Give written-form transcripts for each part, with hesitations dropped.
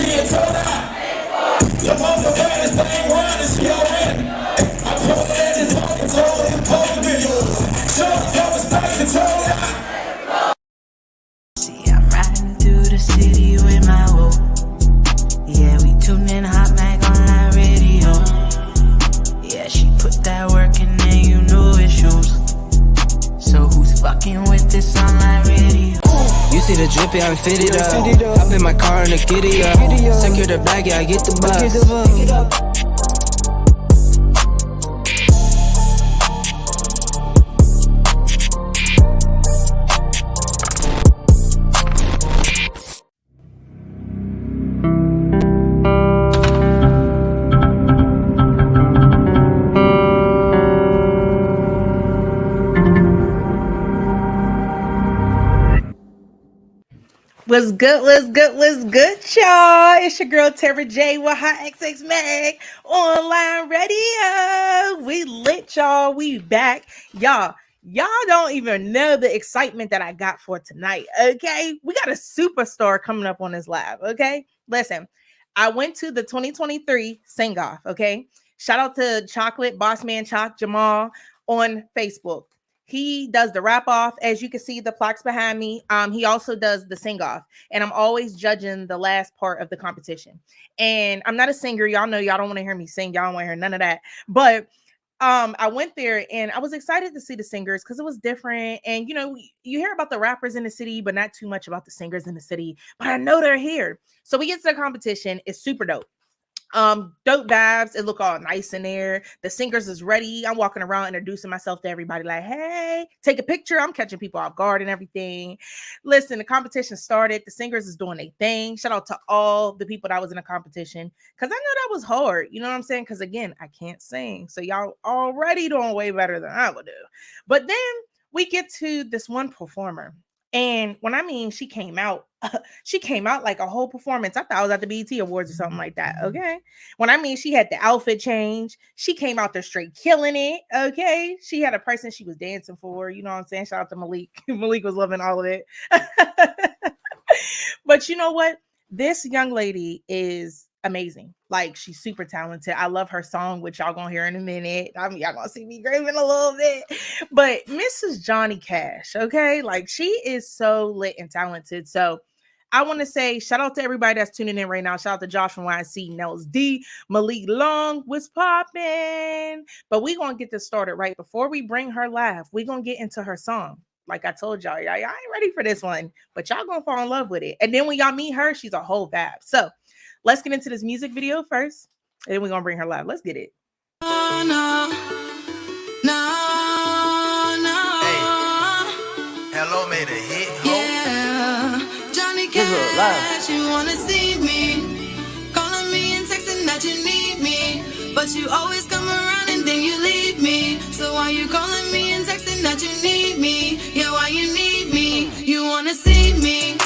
she had told her. Your mama got this thing running, she already. I told her that you talking, told him, told him to you. Show her your respect and told her. See, I'm riding through the city with my woo. Yeah, we tuned in HotxxMagOnlineRadio. Yeah, she put that work in there, you know it shows. So who's fucking with this online radio? You see the drippy, I'm fitted up. Hop in my car and a giddy up. Secure the bag, yeah, I get the bus. What's good, y'all? It's your girl, Tara J with HotxXMag Online Radio. We lit, y'all. We back. Y'all don't even know the excitement that I got for tonight, okay? We got a superstar coming up on this live, okay? Listen, I went to the 2023 Sing-Off, okay? Shout out to Chocolate, Boss Man Chalk, Jamal on Facebook. He does the rap off, as you can see the plaques behind me. He also does the sing off, and I'm always judging the last part of the competition. And I'm not a singer, y'all know. Y'all don't want to hear me sing. Y'all don't want to hear none of that. But I went there and I was excited to see the singers because it was different. And you know, you hear about the rappers in the city, but not too much about the singers in the city. But I know they're here, so we get to the competition. It's super dope. Dope vibes. It look all nice in there. The singers is ready. I'm walking around introducing myself to everybody like, hey, take a picture. I'm catching people off guard and everything. Listen, the competition started. The singers is doing their thing. Shout out to all the people that was in the competition because I know that was hard. You know what I'm saying? Because again, I can't sing. So y'all already doing way better than I would do. But then we get to this one performer. And when I mean she came out like a whole performance. I thought I was at the BET Awards or something like that. Okay. When I mean she had the outfit change, she came out there straight killing it. Okay. She had a person she was dancing for. You know what I'm saying? Shout out to Malik. Malik was loving all of it. But you know what? This young lady is amazing. Like, she's super talented. I love her song, which y'all gonna hear in a minute. Y'all gonna see me graving a little bit. But Mrs. Johnni Cash, okay? Like, she is so lit and talented. So I want to say shout out to everybody that's tuning in right now. Shout out to Josh from YC, Nels D, Malik Long, what's popping? But we gonna get this started right before we bring her live. We gonna get into her song. Like I told y'all ain't ready for this one, but y'all gonna fall in love with it. And then when y'all meet her, she's a whole vibe. So let's get into this music video first, and then we're gonna bring her live. Let's get it. No. Hey, hello made a hit. Yeah, Johnni Cash, you wanna see me, calling me and texting that you need me, but you always come around and then you leave me. So why you calling me and texting that you need me? Yeah, why you need me? You wanna see me,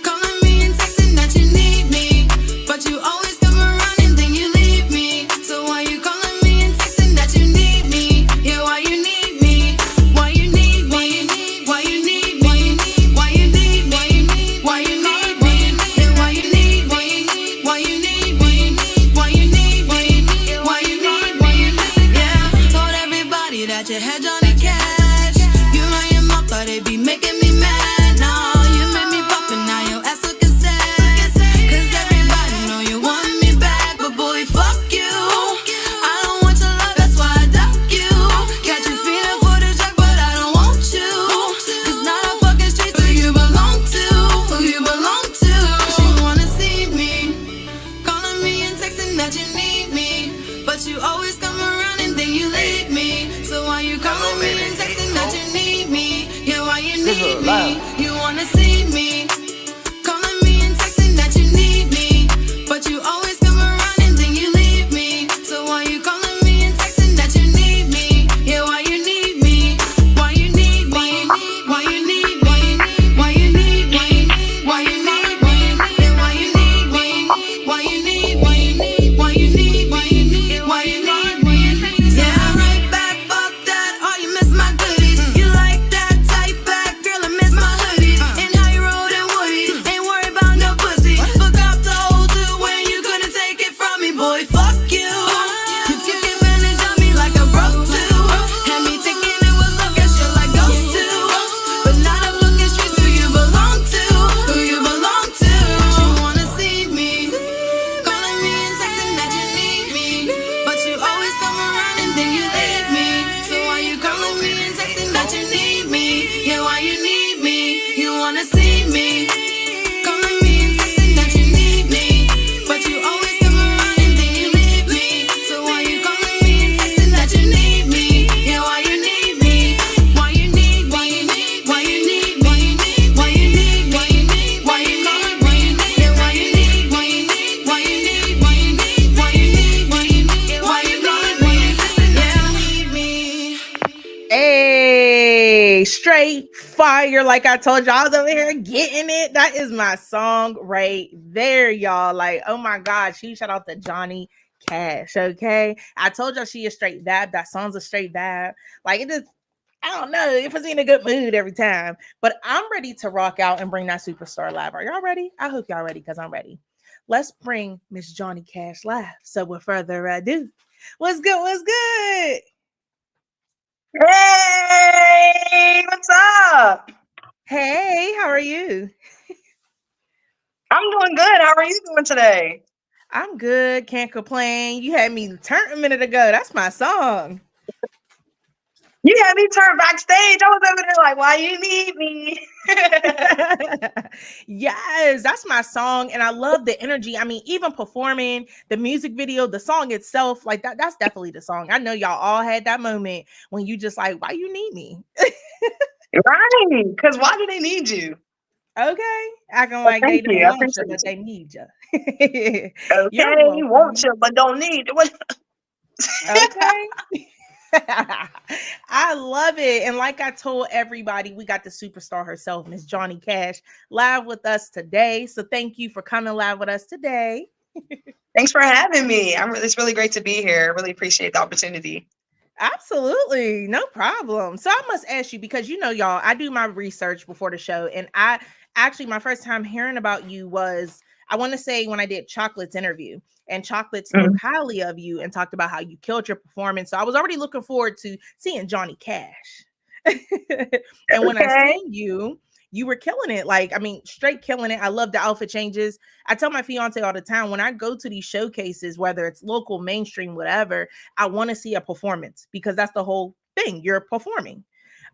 calling me and texting that you need me, but you always come around and then you leave me. So why you calling me and texting that you need me? Yeah, why you need me? Why you need me? Why you need me? Why you need me? Why you need me? Yeah, why you need me? Why you need me? Why you need me? Why you need me? Yeah, told everybody that you had Johnni Cash. You run your mouth, thought they be making me mad. No, you made me pop and now your ass looking sad. Cause everybody know you want me back, but boy, fuck you. I don't want your love, that's why I duck you. Got you feeling for the drug, but I don't want you. Cause not a fucking streets who you belong to. Who you belong to. You wanna see me, calling me and texting that you need me, but you always come around and then you leave me. So why you calling me and texting that you need me? Yeah, why you need me? You wanna see me, calling me and texting that you need me, but you always come around and then you leave me. So why you calling me and texting that you need me? Yeah, why you need me? Why you need me? Why you need me? Why you need me? Why you need me? Yeah, why you need me? Why you need me? Why you need me? Why you need me? Yeah, right back, fuck that. Oh, you miss my goodies. You like that tight back, girl, I miss my hoodies. And how wanna see me. Calling me and texting that you need me, but you always come around and then you leave me. So why you calling me and texting that you need me? Yeah, why you need me? Why you need? Why you need? Why you need? Why you need? Why you need? Why you need? Why you need? Why you need? Yeah, why you need? Why you need? Why you need? Why you need? Why you need? Why you need? Yeah, why you calling me and texting that you need me? Hey, straight fire. Like I told y'all, I was over here getting it. That is my song right there, y'all. Like, oh my God. She shout out to Johnni Cash. Okay. I told y'all she is straight dab. That song's a straight dab. Like, it just, I don't know. It puts me in a good mood every time. But I'm ready to rock out and bring that superstar live. Are y'all ready? I hope y'all ready because I'm ready. Let's bring Miss Johnni Cash live. So with further ado, what's good? What's good? Hey, what's up? Hey, how are you? I'm doing good. How are you doing today? I'm good. Can't complain. You had me turn a minute ago. That's my song. You had me turn backstage. I was over there like, why you need me? Yes, that's my song. And I love the energy. I mean, even performing the music video, the song itself, like that's definitely the song. I know y'all all had that moment when you just like, why you need me? Right. Because why do they need you? Okay. Acting Well, like they thank don't you. I want you, appreciate but you. they need you. You're Okay, you want welcome. you, but don't need it. Okay. I love it. And like I told everybody, we got the superstar herself, Miss Johnni Cash, live with us today. So thank you for coming live with us today. Thanks for having me. It's really great to be here. I really appreciate the opportunity. Absolutely. No problem. So I must ask you because you know, y'all, I do my research before the show. And I actually, my first time hearing about you was, I want to say when I did Chocolate's interview, and Chocolate spoke Mm. highly of you and talked about how you killed your performance. So I was already looking forward to seeing Johnni Cash. And when I Okay. seen you, you were killing it. Like, I mean, straight killing it. I love the outfit changes. I tell my fiance all the time when I go to these showcases, whether it's local, mainstream, whatever, I want to see a performance because that's the whole thing. You're performing.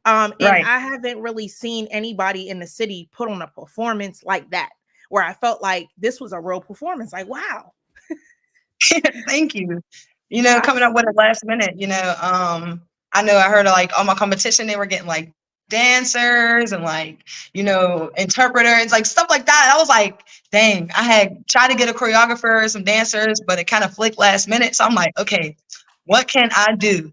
And Right. I haven't really seen anybody in the city put on a performance like that, where I felt like this was a real performance. Like, wow. Thank you. Coming up with it last minute, I know I heard of like all my competition, they were getting like dancers and like, interpreters, like stuff like that. I was like, dang, I had tried to get a choreographer, some dancers, but it kind of flicked last minute. So I'm like, okay, what can I do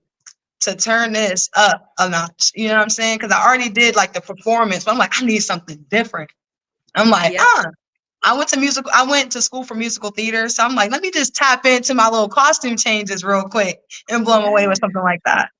to turn this up a notch? You know what I'm saying? Because I already did like the performance, but I'm like, I need something different. I'm like, Yeah. I went to school for musical theater. So I'm like, let me just tap into my little costume changes real quick and blow them away Yeah. with something like that.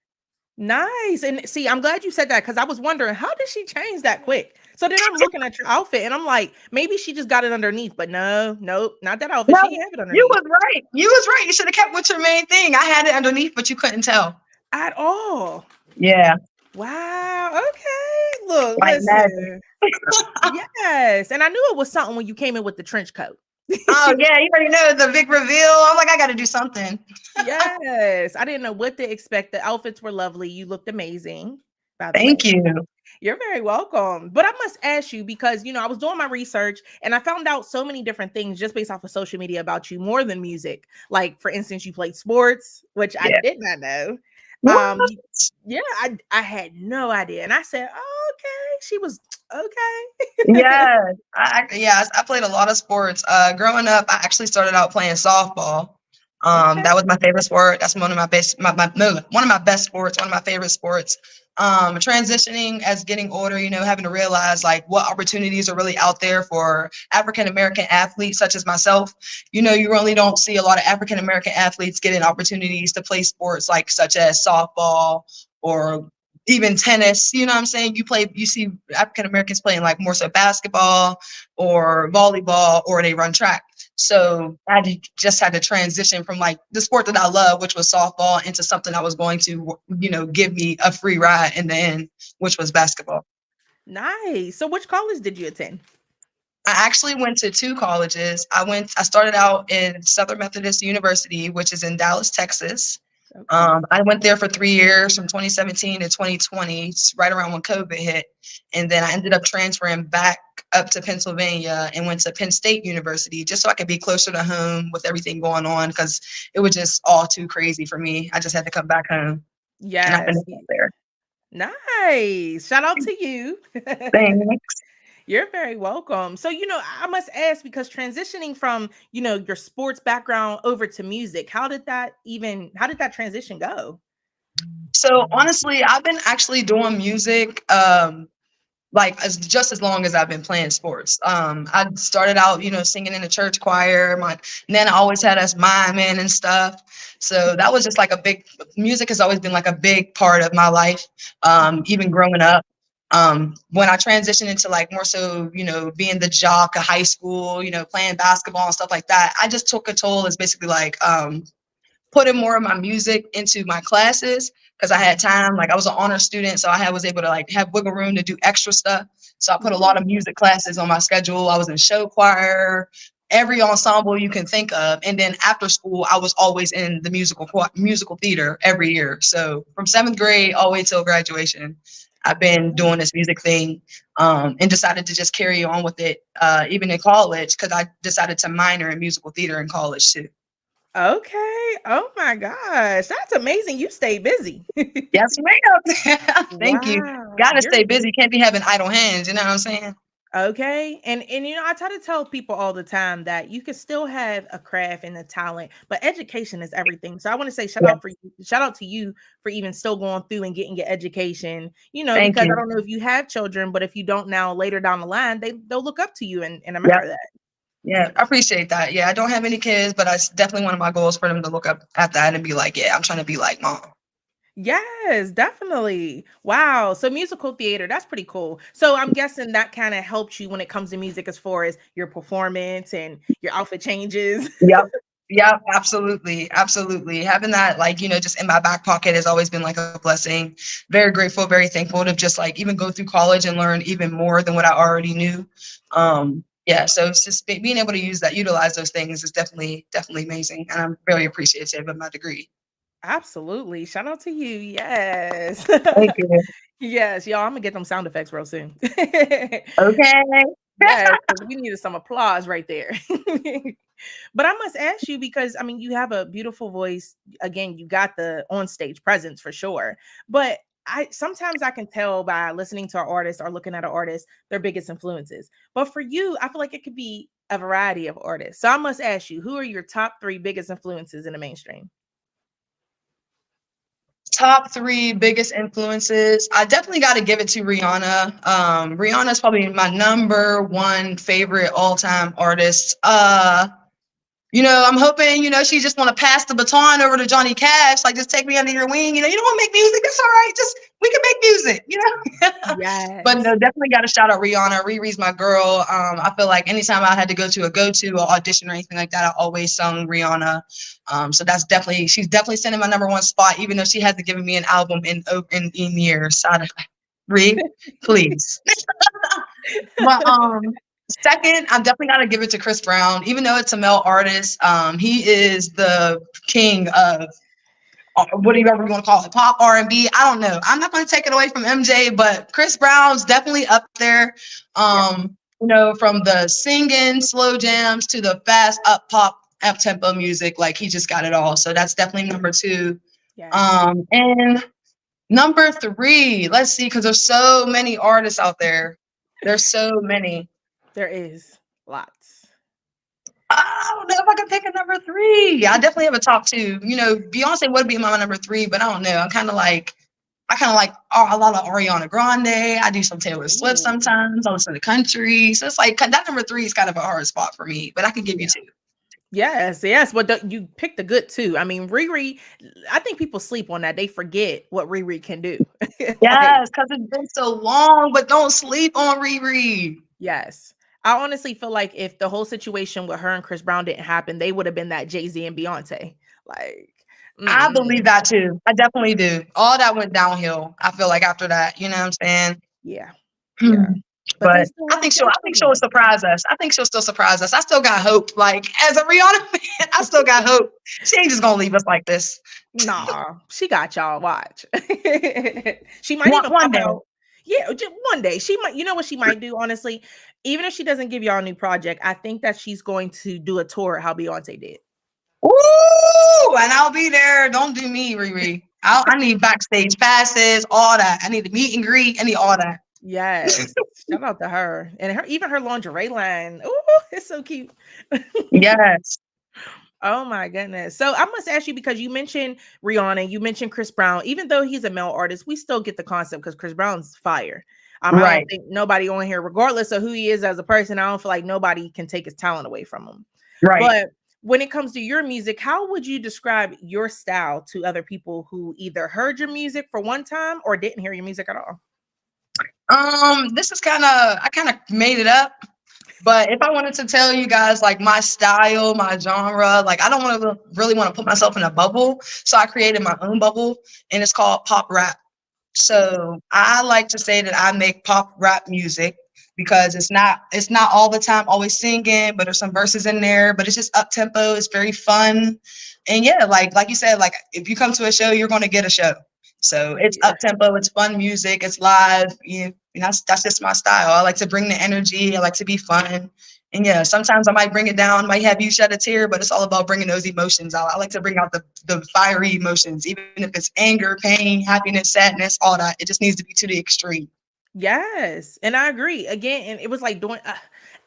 Nice. And see, I'm glad you said that because I was wondering how did she change that quick? So then I'm looking at your outfit and I'm like, maybe she just got it underneath, but no, nope, not that outfit. No, She didn't have it you underneath was right. You was right. You should have kept with your main thing. I had it underneath, but you couldn't tell. at all. Yeah, Wow. Okay. Look, like magic. listen. Yes. And I knew it was something when you came in with the trench coat. Oh yeah, you already know the big reveal. I'm like, I got to do something. Yes. I didn't know what to expect. The outfits were lovely. You looked amazing, by the way. Thank you. You're very welcome. But I must ask you because, I was doing my research and I found out so many different things just based off of social media about you more than music. Like, for instance, you played sports, which I Yeah. did not know. What? Yeah, I had no idea. And I said, oh, okay. She was okay. Yes, I played a lot of sports. Growing up, I actually started out playing softball. Okay. That was my favorite sport. That's one of my best, no, one of my best sports, one of my favorite sports. Transitioning as getting older, having to realize like what opportunities are really out there for African American athletes such as myself. You really don't see a lot of African American athletes getting opportunities to play sports like such as softball or even tennis. You know what I'm saying? You see African Americans playing like more so basketball or volleyball, or they run track. So I just had to transition from like the sport that I love, which was softball, into something that was going to, give me a free ride in the end, which was basketball. Nice. So which college did you attend? I actually went to two colleges. I started out in Southern Methodist University, which is in Dallas, Texas. Okay. I went there for 3 years from 2017 to 2020, right around when COVID hit. And then I ended up transferring back up to Pennsylvania and went to Penn State University just so I could be closer to home with everything going on because it was just all too crazy for me. I just had to come back home and I Yes. finished up there. Nice. Shout out to you. Thanks. You're very welcome. So, I must ask because transitioning from, your sports background over to music, how did that transition go? So honestly, I've been actually doing music like just as long as I've been playing sports. I started out, singing in the church choir. And then I always had us miming and stuff. So that was just like music has always been like a big part of my life, even growing up. When I transitioned into like more so, being the jock of high school, playing basketball and stuff like that, I just took a toll as basically like putting more of my music into my classes because I had time. Like I was an honor student, so I was able to like have wiggle room to do extra stuff. So I put a lot of music classes on my schedule. I was in show choir, every ensemble you can think of, and then after school, I was always in the musical theater every year. So from 7th grade all the way till graduation, I've been doing this music thing, and decided to just carry on with it, even in college, because I decided to minor in musical theater in college too. Okay. Oh my gosh. That's amazing. You stay busy. Yes, ma'am. Thank you. Wow. Gotta stay busy. Can't be having idle hands. You know what I'm saying? Okay. And I try to tell people all the time that you can still have a craft and a talent, but education is everything. So I want to say Yes. shout out to you for even still going through and getting your education, Thank because I you. don't know if you have children, but if you don't now later down the line, they'll look up to you and Yeah. admire that. Yeah. I appreciate that. Yeah. I don't have any kids, but it's definitely one of my goals for them to look up at that and be like, yeah, I'm trying to be like mom. Yes, definitely. Wow. So musical theater, that's pretty cool. So I'm guessing that kind of helped you when it comes to music as far as your performance and your outfit changes. Yep. Yep. Absolutely. Absolutely. Having that, like, just in my back pocket has always been like a blessing. Very grateful, very thankful to just like even go through college and learn even more than what I already knew. Yeah. So it's just being able to utilize those things is definitely, definitely amazing. And I'm very appreciative of my degree. Absolutely. Shout out to you. Yes. Thank you. Yes, y'all. I'm gonna get them sound effects real soon. Okay. Yes, because we needed some applause right there. But I must ask you because I mean you have a beautiful voice. Again, you got the on stage presence for sure. But I can tell by listening to an artist or looking at an artist their biggest influences. But for you, I feel like it could be a variety of artists. So I must ask you, who are your top 3 biggest influences in the mainstream? Top 3 biggest influences. I definitely got to give it to Rihanna. Rihanna is probably my number 1 favorite all-time artist. I'm hoping, she just want to pass the baton over to Johnni Cash, like just take me under your wing. You don't want to make music, that's all right. Just we can make music. But Yes. no, definitely got to shout out Rihanna. Riri's my girl. I feel like anytime I had to go to or audition or anything like that, I always sung Rihanna. So she's definitely sitting in my number 1 spot, even though she hasn't given me an album in years. Riri, please. But second, I'm definitely gotta give it to Chris Brown, even though it's a male artist. He is the king of whatever you want to call it, pop R&B. I don't know. I'm not going to take it away from MJ, but Chris Brown's definitely up there. From the singing slow jams to the fast up pop up tempo music, like he just got it all. So that's definitely number 2. Yes. And number 3, let's see, because there's so many artists out there. There's so many. There is lots. I don't know if I can pick a number 3. I definitely have a top 2. Beyonce would be my number 3, but I don't know. I kind of like a lot of Ariana Grande. I do some Taylor Swift sometimes. I listen to country. So it's like that number 3 is kind of a hard spot for me, but I can give you 2. Yes. But you picked a good 2. I mean, Riri, I think people sleep on that. They forget what Riri can do. Yes, because it's been so long, but don't sleep on Riri. Yes. I honestly feel like if the whole situation with her and Chris Brown didn't happen, they would have been that Jay-Z and Beyonce. Like, I believe that too. I definitely do. All that went downhill, I feel like, after that. You know what I'm saying? Yeah. Hmm. Yeah. but they But still I wouldn't think care for she'll me. surprise us. I think she'll still surprise us. I still got hope. Like as a Rihanna fan, I still got hope. She ain't just gonna leave us like this. Nah, she got y'all. Watch. She might even One pop day. out. Yeah, just one day. She might, you know what she might do, honestly? Even if she doesn't give y'all a new project, I think that she's going to do a tour how Beyonce did. Ooh, and I'll be there. Don't do me, Riri. I need backstage passes, all that. I need the meet and greet. I need all that. Yes. Shout out to her. And her even her lingerie line. Ooh, it's so cute. Yes. Oh my goodness. So I must ask you because you mentioned Rihanna, you mentioned Chris Brown. Even though he's a male artist, we still get the concept because Chris Brown's fire. I don't Right. think nobody on here, regardless of who he is as a person, I don't feel like nobody can take his talent away from him. Right. But when it comes to your music, how would you describe your style to other people who either heard your music for one time or didn't hear your music at all? This is I kind of made it up. But if I wanted to tell you guys like my style, my genre, like I don't want to really want to put myself in a bubble. So I created my own bubble and it's called pop rap. So I like to say that I make pop rap music because it's not all the time always singing, but there's some verses in there, but it's just up tempo, it's very fun. And yeah, like you said, like if you come to a show, you're going to get a show. So it's Yeah. up tempo, it's fun music, it's live. That's just my style. I like to bring the energy. I like to be fun. And yeah, sometimes I might bring it down, might have you shed a tear, but it's all about bringing those emotions out. I like to bring out the fiery emotions, even if it's anger, pain, happiness, sadness, all that. It just needs to be to the extreme. Yes, and I agree. Again, and it was like doing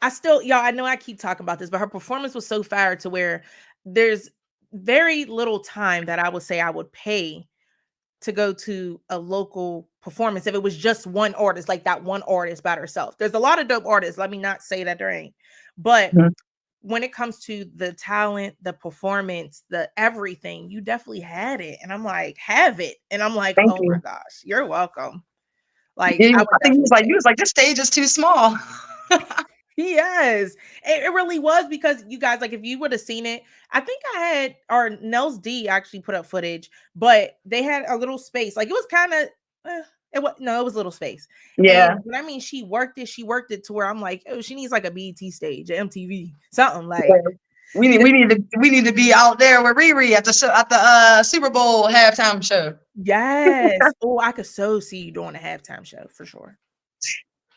I still y'all, I know I keep talking about this, but her performance was so fire to where there's very little time that I would say I would pay to go to a local performance if it was just one artist, like that one artist by herself. There's a lot of dope artists. Let me not say that there ain't. But Mhm. when it comes to the talent, the performance, the everything, you definitely had it. And I'm like, have it. And I'm like, Thank oh my you. gosh, you're welcome. Like, Yeah, I I would think definitely he say was like, this stage is too small. yes, it really was because you guys, like, if you would have seen it, I think I had or Nels D actually put up footage, but they had a little space. Like it was kind of, it was no, it was a little space. Yeah. And when I mean she worked it to where I'm like, oh, she needs like a BET stage, a MTV, something Yeah. like. We need to be out there with Riri at the show, at the Super Bowl halftime show. Yes. Oh, I could so see you doing a halftime show for sure.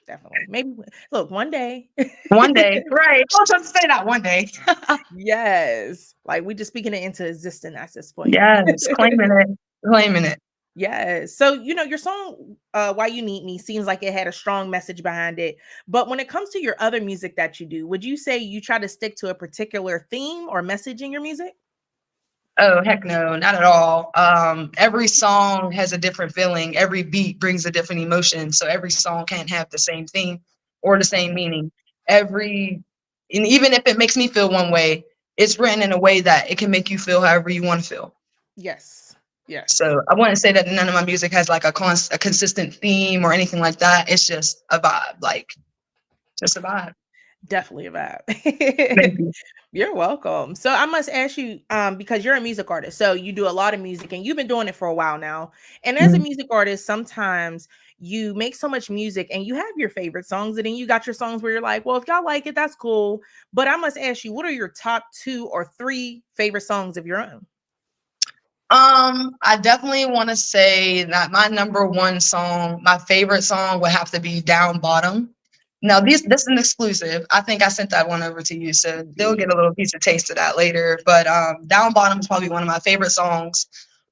Definitely. Maybe look one day. One day, right? I was trying to say that one day. Yes. Like we just speaking it into existence at this point. Yes, claiming it. Yes. So, your song, Why You Need Me seems like it had a strong message behind it. But when it comes to your other music that you do, would you say you try to stick to a particular theme or message in your music? Oh, heck no, not at all. Every song has a different feeling. Every beat brings a different emotion. So every song can't have the same theme or the same meaning. And even if it makes me feel one way, it's written in a way that it can make you feel however you want to feel. Yes. Yes. So I wouldn't say that none of my music has like a consistent theme or anything like that. It's just a vibe, like just a vibe. Definitely a Thank vibe. you. You're welcome. So I must ask you, because you're a music artist, so you do a lot of music and you've been doing it for a while now. And as a Mhm. music artist, sometimes you make so much music and you have your favorite songs, and then you got your songs where you're like, well, if y'all like it, that's cool. But I must ask you, what are your top 2 or 3 favorite songs of your own? I definitely want to say that my number one song, my favorite song would have to be Down Bottom. Now, this is an exclusive. I think I sent that one over to you, so they'll get a little piece of taste of that later. But Down Bottom is probably one of my favorite songs.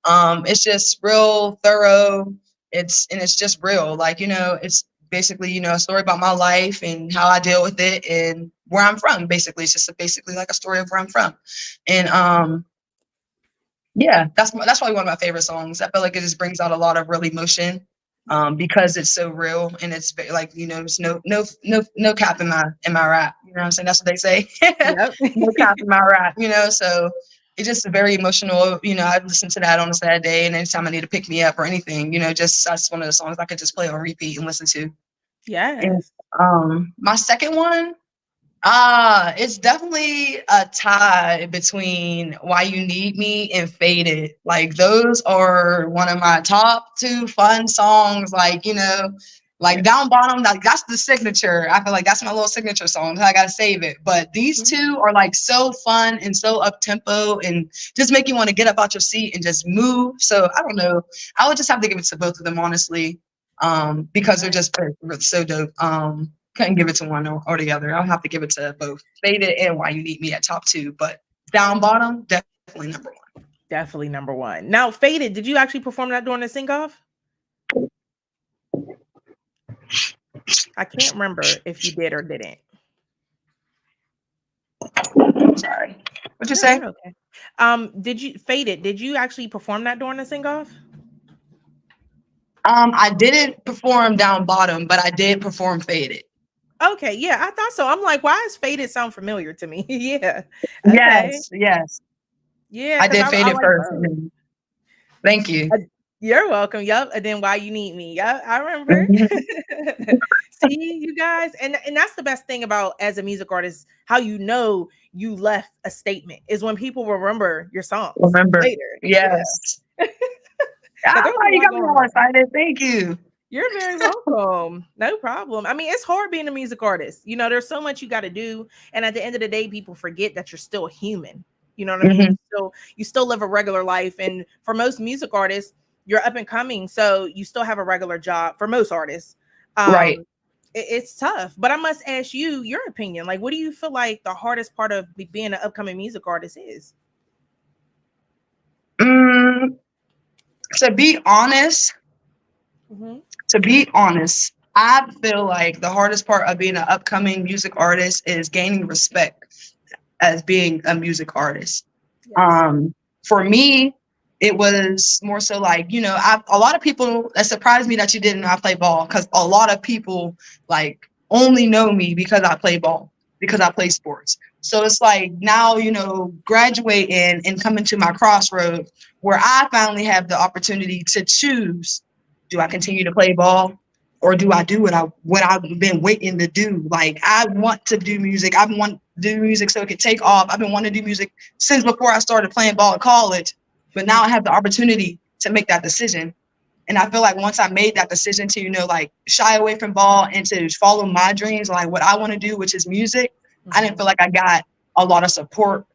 It's just real thorough. It's just real. Like, it's basically, a story about my life and how I deal with it and where I'm from. Basically, it's just basically like a story of where I'm from. And yeah, that's probably one of my favorite songs. I feel like it just brings out a lot of real emotion, because it's so real and it's like, there's no cap in my rap. You know what I'm saying? That's what they say. Yep. No cap in my rap. So it's just very emotional. I listen to that on a sad day, and anytime I need to pick me up or anything, just that's one of the songs I could just play on repeat and listen to. And Yes. my second one. It's definitely a tie between Why You Need Me and Faded. Like those are one of my top 2 fun songs. Like, Like Down Bottom, like that's the signature. I feel like that's my little signature song. So I gotta save it. But these two are like so fun and so up tempo and just make you want to get up out your seat and just move. So I don't know. I would just have to give it to both of them, honestly, because they're just so dope. Couldn't give it to one or the other. I'll have to give it to both. Faded and Why You Need Me at top 2, but Down Bottom definitely number 1. Definitely number 1. Now, Faded, did you actually perform that during the sing-off? I can't remember if you did or didn't. Sorry. What'd you say? Okay. Did you actually perform that during the sing-off? I didn't perform Down Bottom, but I did perform Faded. Okay, yeah, I thought so. I'm like, why does Faded sound familiar to me? Yeah. Okay. Yes. Yeah. I did Faded like first. Thank you. You're welcome. Yep. And then Why You Need Me. Yep. I remember. See, you guys, and that's the best thing about as a music artist, how you know you left a statement is when people remember your songs later. Yes. Yeah. You got me all excited. Thank you. You're very welcome. No problem. I mean, it's hard being a music artist. You know, there's so much you got to do. And at the end of the day, people forget that you're still human. You know what I mean? You still live a regular life. And for most music artists, you're up and coming. So you still have a regular job for most artists. Right. It's tough. But I must ask you your opinion. Like, what do you feel like the hardest part of being an upcoming music artist is? To be honest, I feel like the hardest part of being an upcoming music artist is gaining respect as being a music artist. Yes. For me, it was more so like, you know, a lot of people, that surprised me that you didn't know I play ball, because a lot of people like only know me because I play ball, because I play sports. So it's like now, you know, graduating and coming to my crossroad where I finally have the opportunity to choose, do I continue to play ball or do I do what I've been waiting to do? Like, I want to do music. I want to do music so it could take off. I've been wanting to do music since before I started playing ball at college. But now I have the opportunity to make that decision. And I feel like once I made that decision to, you know, like shy away from ball and to follow my dreams, like what I want to do, which is music, I didn't feel like I got a lot of support,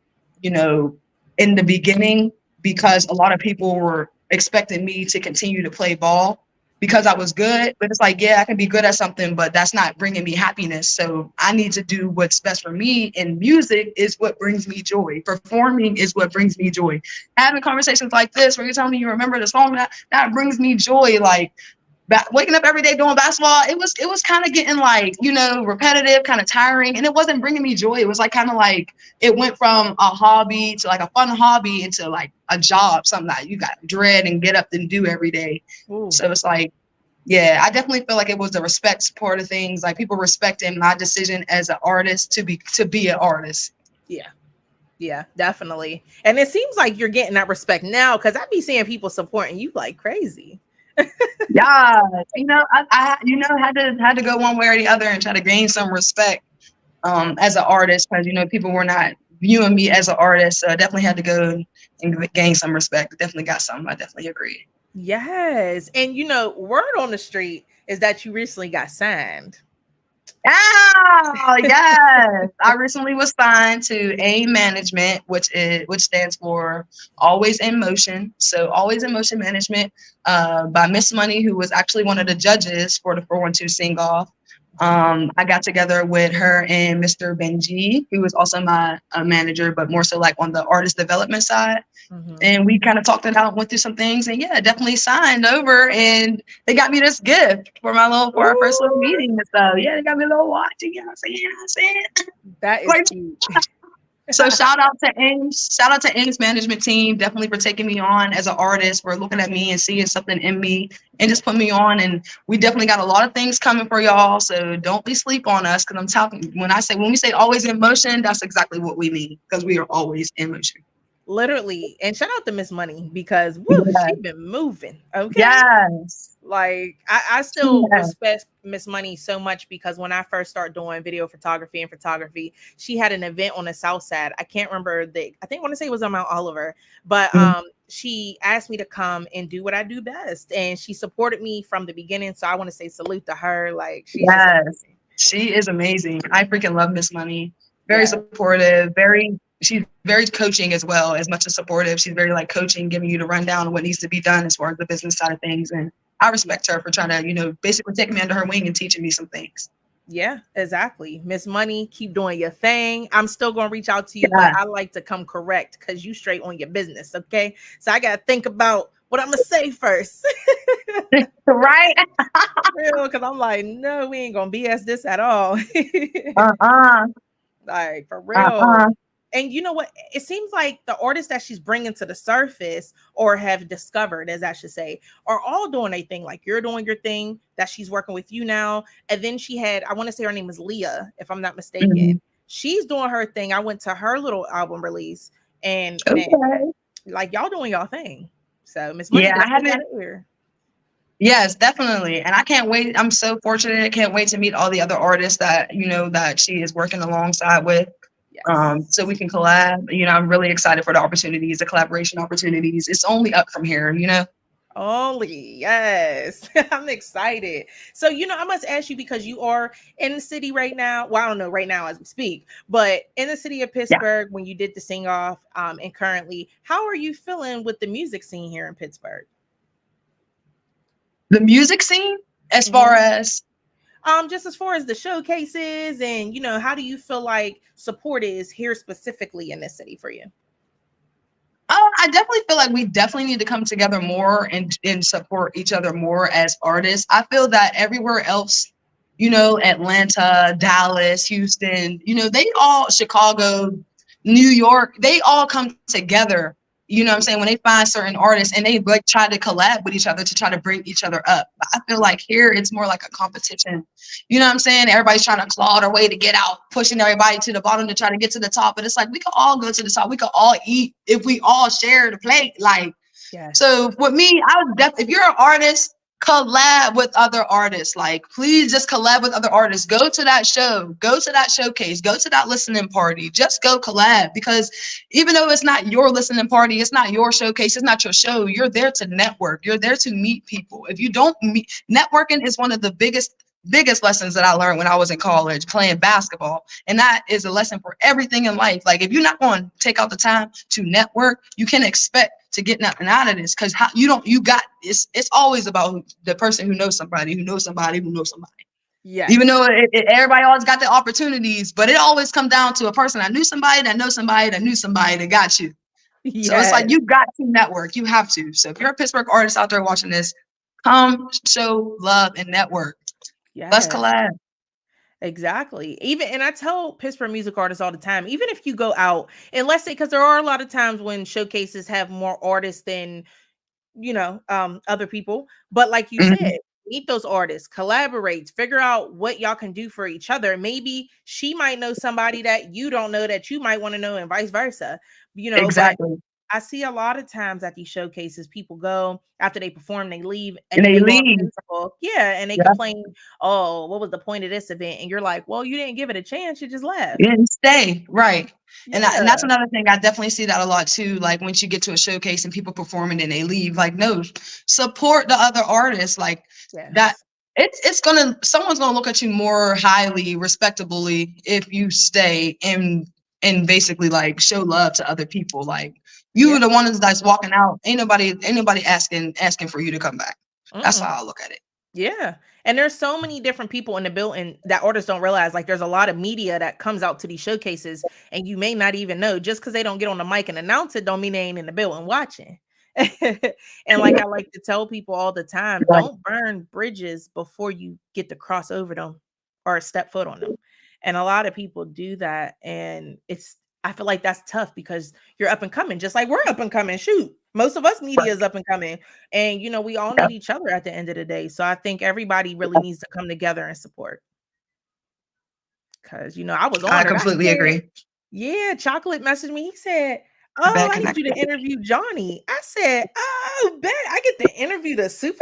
you know, in the beginning, because a lot of people were expecting me to continue to play ball because I was good. But it's like, yeah, I can be good at something, but that's not bringing me happiness. So I need to do what's best for me. And music is what brings me joy. Performing is what brings me joy. Having conversations like this where you're telling me you remember the song, that brings me joy. Like waking up every day doing basketball, it was kind of getting like, you know, repetitive, kind of tiring, and it wasn't bringing me joy. It was like kind of like it went from a hobby to like a fun hobby into like a job, something that you got to dread and get up and do every day. Ooh. So it's like, yeah, I definitely feel like it was the respect part of things, like people respecting my decision as an artist to be an artist. Yeah, definitely. And it seems like you're getting that respect now, because I be seeing people supporting you like crazy. Yeah, you know, I had to go one way or the other and try to gain some respect as an artist, because, you know, people were not viewing me as an artist. So I definitely had to go and gain some respect. Definitely got some. I definitely agree. Yes. And, you know, word on the street is that you recently got signed. Oh, yes. I recently was signed to AIM Management, which stands for Always in Motion. So Always in Motion Management by Miss Money, who was actually one of the judges for the 412 Sing-Off. I got together with her and Mr. Benji, who was also my manager, but more so like on the artist development side. Mm-hmm. And we kind of talked it out, went through some things, and yeah, definitely signed over. And they got me this gift for our first little meeting. So yeah, they got me a little watch. You know what I'm saying? That is cute. So shout out to AIM's management team, definitely for taking me on as an artist, for looking at me and seeing something in me and just put me on. And we definitely got a lot of things coming for y'all. So don't be sleep on us, because I'm talking, when we say always in motion, that's exactly what we mean, because we are always in motion. Literally. And shout out to Miss Money because woo, Yeah. she been moving. Okay. Yes. Like I still Yeah. respect Miss Money so much because when I first started doing video photography, she had an event on the South Side. I can't remember I think I want to say it was on Mount Oliver, but Mhm. she asked me to come and do what I do best, and she supported me from the beginning. So I want to say salute to her. Like she's just Yes. amazing. She is amazing. I freaking love Miss Money. Very Yeah. supportive, she's very coaching as well, as much as supportive. She's very like coaching, giving you the rundown of what needs to be done as far as the business side of things. And I Yeah. respect her for trying to, basically take me under her wing and teaching me some things. Yeah, exactly. Miss Money, keep doing your thing. I'm still gonna reach out to you, but Yeah. I like to come correct because you straight on your business, okay? So I gotta think about what I'm gonna say first. Right? Real, because I'm like, no, we ain't gonna BS this at all. Uh-uh. Like for real. Uh-uh. And you know what? It seems like the artists that she's bringing to the surface or have discovered, as I should say, are all doing a thing. Like you're doing your thing that she's working with you now. And then she had, I want to say her name is Leah, if I'm not mistaken. Mhm. She's doing her thing. I went to her little album release and man, Okay. like y'all doing y'all thing. So Miss Money Yeah, I definitely got haven't. it here. Yes, definitely. And I can't wait. I'm so fortunate. I can't wait to meet all the other artists that, that she is working alongside with. So we Yes. can collab. I'm really excited for the opportunities, the collaboration opportunities. It's only up from here. Only, yes. I'm excited. So, I must ask you because you are in the city right now. Well, I don't know right now as we speak, but in the city of Yeah. Pittsburgh, when you did the sing off, and currently, how are you feeling with the music scene here in Pittsburgh? The music scene, as far hmm as Just as far as the showcases and, how do you feel like support is here specifically in this city for you? I definitely feel like we definitely need to come together more and support each other more as artists. I feel that everywhere else, Atlanta, Dallas, Houston, they all, Chicago, New York, they all come together. What I'm saying? When they find certain artists and they like try to collab with each other to try to bring each other up. But I feel like here it's more like a competition. What I'm saying? Everybody's trying to claw their way to get out, pushing everybody to the bottom to try to get to the top. But it's like we could all go to the top. We could all eat if we all share the plate. Like, Yes. so with me, I would if you're an artist, collab with other artists. Like, please just collab with other artists. Go to that show, go to that showcase, go to that listening party. Just go collab, because even though it's not your listening party, it's not your showcase, it's not your show, you're there to network. You're there to meet people. If you don't meet, networking is one of the biggest lessons that I learned when I was in college playing basketball. And that is a lesson for everything in life. Like, if you're not going to take out the time to network, you can expect to get nothing out of this, because it's always about the person who knows somebody who knows somebody who knows somebody. Even Yes. though everybody always got the opportunities, but it always comes down to a person that knew somebody that knows somebody that knew somebody that got you. So it's like Yes. you got to network. You have to. So if you're a Pittsburgh artist out there watching this, come show love and network. Let's Yes. collab. Exactly. Even and I tell Pittsburgh music artists all the time, even if you go out and let's say because there are a lot of times when showcases have more artists than other people. But like you Mhm. said, meet those artists, collaborate, figure out what y'all can do for each other. Maybe she might know somebody that you don't know that you might want to know, and vice versa. But Exactly. I see a lot of times at these showcases, people go after they perform, they leave, and And then they they go on leave. Facebook, yeah, and they Yeah. complain, "Oh, what was the point of this event?" And you're like, "Well, you didn't give it a chance; you just left." You didn't stay. Right. And that's Yeah, another thing. I definitely see that a lot too. Like, once you get to a showcase and people performing and they leave, like, no, support the other artists. Like that. yes, Someone's gonna look at you more highly, respectably, if you stay and basically like show love to other people. Like, you are yeah. the ones that's walking out. Ain't nobody asking for you to come back. That's Mm-mm. how I look at it. Yeah. And there's so many different people in the building that artists don't realize. Like there's a lot of media that comes out to these showcases and you may not even know just because they don't get on the mic and announce it don't mean they ain't in the building watching. And like I like to tell people all the time, Right. don't burn bridges before you get to cross over them or step foot on them. And a lot of people do that. And I feel like that's tough because you're up and coming, just like we're up and coming. Shoot. Most of us media is up and coming. And we all Yeah. need each other at the end of the day. So I think everybody really needs to come together and support. Cause I was I on it. I completely said, agree. yeah, Chocolate messaged me. He said, Oh, bad I need you to connection. interview Johnny. I said, oh, bet I get to interview the superstar.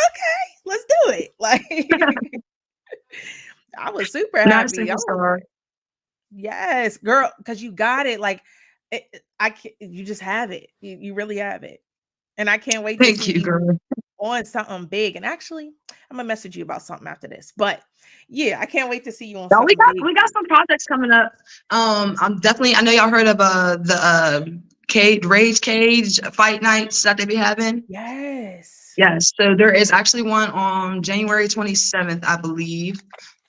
Okay, let's do it. Like, I was super Not a happy. I was superstar. like, yes, girl, because you got it. Like, I can you just have it. You really have it. And I can't wait to Thank see you, you girl. on something big. And actually, I'm gonna message you about something after this. But yeah, I can't wait to see you on No, we something got big. we got some projects coming up. I'm definitely. I know y'all heard of the Cage Rage Cage fight nights that they be having. Yes. Yes, so there is actually one on January 27th, I believe.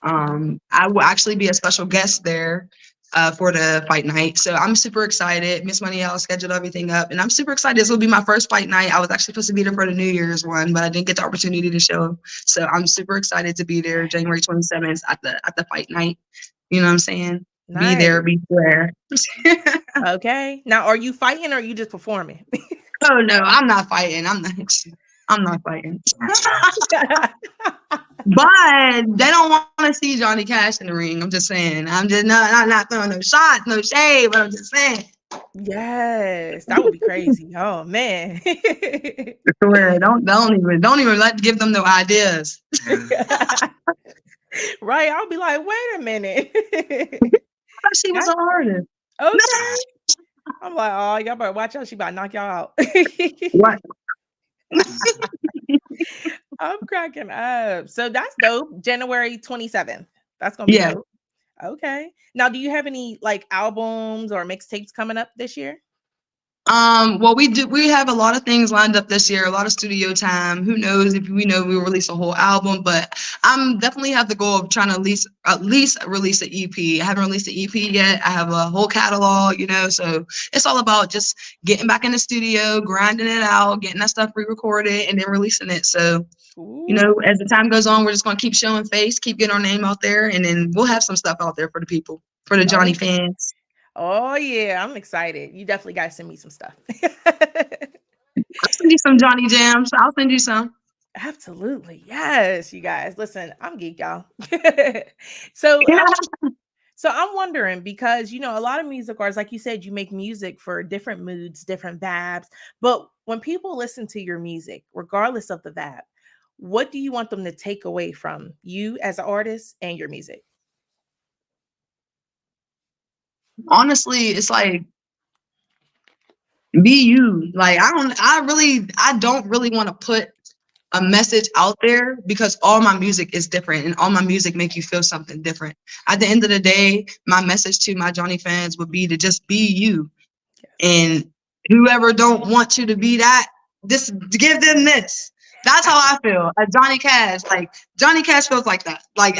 I will actually be a special guest there for the fight night. So I'm super excited. Miss Money scheduled everything up, and I'm super excited. This will be my first fight night. I was actually supposed to be there for the New Year's one, but I didn't get the opportunity to show. So I'm super excited to be there January 27th at the fight night. You know what I'm saying? Be Nice. there, be square. Okay. Now, are you fighting or are you just performing? Oh no, I'm not fighting. I'm not fighting. But they don't want to see Johnny Cash in the ring. I'm just saying. I'm just not throwing no shots, no shade, but I'm just saying. Yes, that would be crazy. Oh man. I swear, don't even give them no ideas. Right. I'll be like, wait a minute. I thought she was That- an artist. okay. I'm like, oh, y'all better watch out. She about to knock y'all out. What? I'm cracking up. So that's dope. January 27th. That's gonna be Yeah. dope. Okay. Now, do you have any like albums or mixtapes coming up this year? Well, we have a lot of things lined up this year, a lot of studio time. Who knows if we know we'll release a whole album, but I'm definitely have the goal of trying to at least release an EP. I haven't released an EP yet. I have a whole catalog, so it's all about just getting back in the studio, grinding it out, getting that stuff re-recorded, and then releasing it. So, Ooh, as the time goes on, we're just gonna keep showing face, keep getting our name out there, and then we'll have some stuff out there for the people, for the Johnny oh, fans. oh yeah, I'm excited. You definitely gotta send me some stuff. I'll send you some Johnny jams. I'll send you some. Absolutely. Yes, you guys. Listen, I'm geek, y'all. so I'm wondering because a lot of music artists, like you said, you make music for different moods, different vibes. But when people listen to your music, regardless of the vibe, what do you want them to take away from you as an artist and your music? Honestly, it's like be you. Like I don't really want to put a message out there because all my music is different and all my music make you feel something different. At the end of the day, my message to my Johnny fans would be to just be you. Yes. And whoever don't want you to be that, just give them this. That's how I feel. Johnny Cash, like Johnny Cash feels like that. Like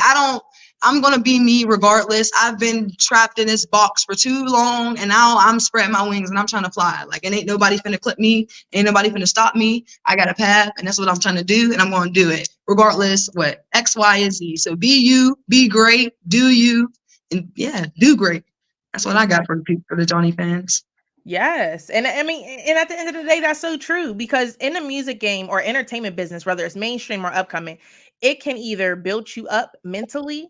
I'm gonna be me regardless. I've been trapped in this box for too long, and now I'm spreading my wings and I'm trying to fly. Like, and ain't nobody finna clip me, ain't nobody finna stop me. I got a path, and that's what I'm trying to do, and I'm gonna do it regardless what X, Y, and Z. So be you, be great, do you, and yeah, do great. That's what I got for the people, for the Johnny fans. Yes. And I mean, and at the end of the day, that's so true because in the music game or entertainment business, whether it's mainstream or upcoming, it can either build you up mentally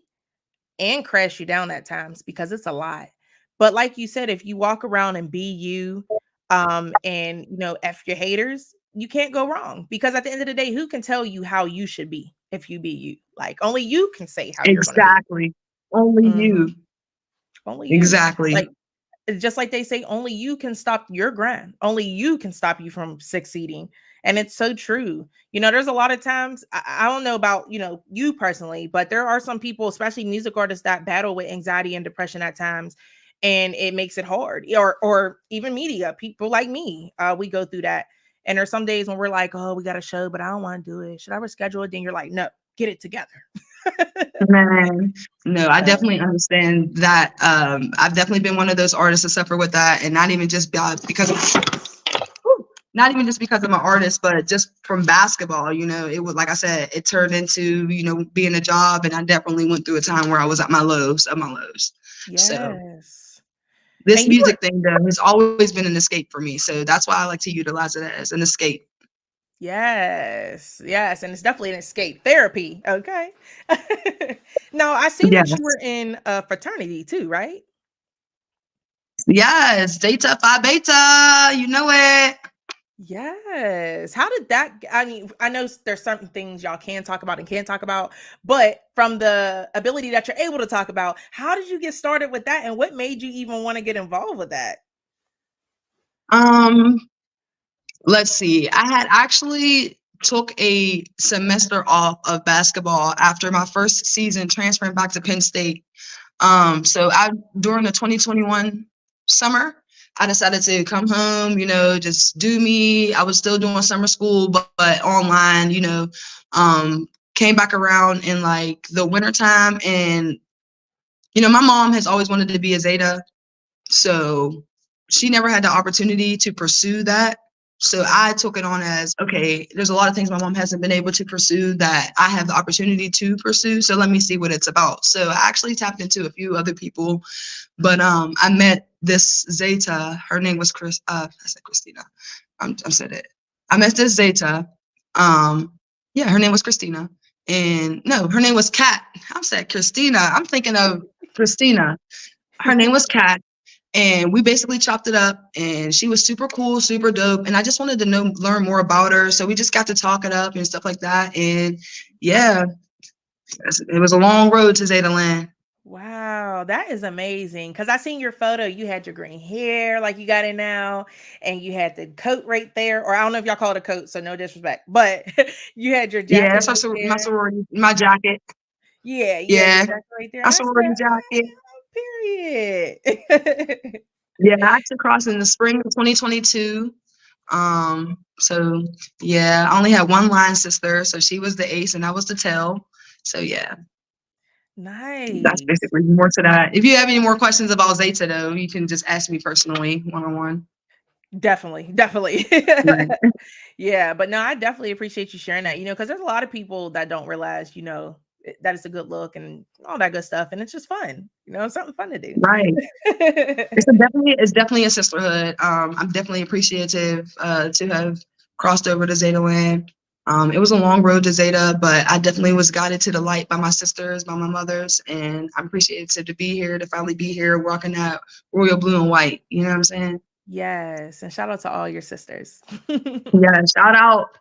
and crash you down at times because it's a lot. But like you said, if you walk around and be you, and F your haters, you can't go wrong. Because at the end of the day, who can tell you how you should be if you be you? Like only you can say how you're gonna be. Exactly. Only Mhm. you. Only you. Exactly. Like just like they say, only you can stop your grind. Only you can stop you from succeeding. And it's so true. There's a lot of times, I don't know about, you personally, but there are some people, especially music artists, that battle with anxiety and depression at times. And it makes it hard. Or even media, people like me, we go through that. And there's some days when we're like, oh, we got a show, but I don't want to do it. Should I reschedule it? Then you're like, no, get it together. Man, no, I definitely understand that. I've definitely been one of those artists to suffer with that, and not even just because not even just because I'm an artist, but just from basketball. It was like I said, it turned into being a job, and I definitely went through a time where I was at my lows of my lows. So Yes. this And you were music thing though has always been an escape for me. So that's why I like to utilize it as an escape. Yes, yes, and it's definitely an escape therapy. Okay. Now I seen that you Yes. were in a fraternity too, right? Yes, Zeta Phi Beta. You know it. Yes. How did that? I mean, I know there's certain things y'all can talk about and can't talk about, but from the ability that you're able to talk about, how did you get started with that, and what made you even want to get involved with that? Um, let's see. I had actually took a semester off of basketball after my first season transferring back to Penn State. So during the 2021 summer, I decided to come home, just do me. I was still doing summer school, but online, came back around in like the wintertime. And, my mom has always wanted to be a Zeta. So she never had the opportunity to pursue that. So I took it on as, okay, there's a lot of things my mom hasn't been able to pursue that I have the opportunity to pursue. So let me see what it's about. So I actually tapped into a few other people, but I met this Zeta. Her name was I said Christina. I said it. I met this Zeta. Her name was Christina. And no, her name was Kat. I said Christina. I'm thinking of Christina. Her name was Kat. And we basically chopped it up, and she was super cool, super dope. And I just wanted to learn more about her. So we just got to talk it up and stuff like that. And yeah, it was a long road to Zeta Land. Wow, that is amazing. Because I seen your photo. You had your green hair like you got it now, and you had the coat right there. Or I don't know if y'all call it a coat, so no disrespect. But you had your Yeah, jacket that's right my there. sorority, my jacket. Yeah, your Yeah, jacket right there. my I sorority said, jacket. period. Yeah, I took cross in the spring of 2022. So yeah, I only had one line sister, so she was the ace and I was the tail. So yeah, that's Nice. basically more to that. If you have any more questions about Zeta though, you can just ask me personally, one-on-one. Definitely. Right. Yeah, but no, I definitely appreciate you sharing that, because there's a lot of people that don't realize, that it's a good look and all that good stuff. And it's just fun, it's something fun to do. Right. It's definitely a sisterhood. I'm definitely appreciative to have crossed over to Zeta Land. It was a long road to Zeta, but I definitely was guided to the light by my sisters, by my mothers, and I'm appreciative to be here, to finally be here, rocking that royal blue and white. You know what I'm saying? Yes. And shout out to all your sisters. Yeah, shout out.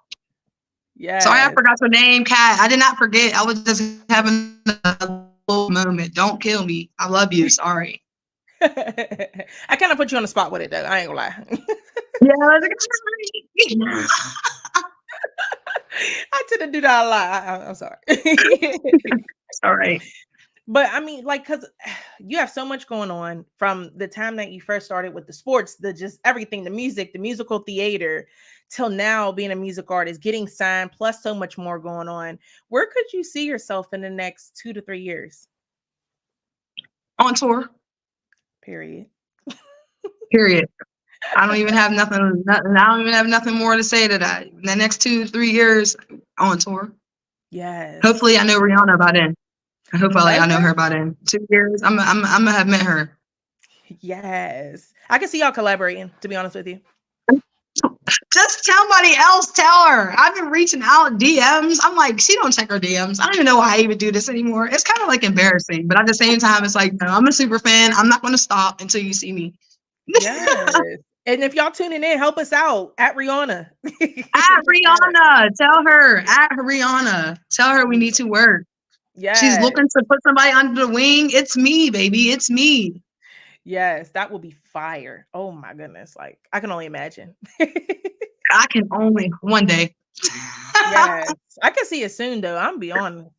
Sorry, I Yes. forgot your name, Kat. I did not forget. I was just having a little moment. Don't kill me. I love you. Sorry. I kind of put you on the spot with it, though. I ain't gonna lie. Yeah, I was like, I tend to do that a lot. I'm sorry. it's all right. But I mean, like, because you have so much going on from the time that you first started with the sports, the just everything, the music, the musical theater, till now being a music artist, getting signed, plus so much more going on. Where could you see yourself in the next 2 to 3 years? On tour. Period. Period. I don't even have nothing. I don't even have nothing more to say to that. The next 2-3 years on tour. Yes. Hopefully, I know Rihanna by then. Hopefully, I know Okay. her by then. 2 years. I'm gonna have met her. Yes. I can see y'all collaborating, to be honest with you. Just somebody else tell her. I've been reaching out DMs. I'm like, she don't check her DMs. I don't even know why I even do this anymore. It's kind of like embarrassing, but at the same time, it's like, no, I'm a super fan. I'm not going to stop until you see me. Yes. And if y'all tuning in, help us out at Rihanna. At Rihanna, tell her. At Rihanna, tell her we need to work. She's Yes. looking to put somebody under the wing. It's me, baby. It's me. Yes, that will be fire. Oh my goodness. Like, I can only imagine. I can only one day. Yes. I can see it soon though. I'm be honest.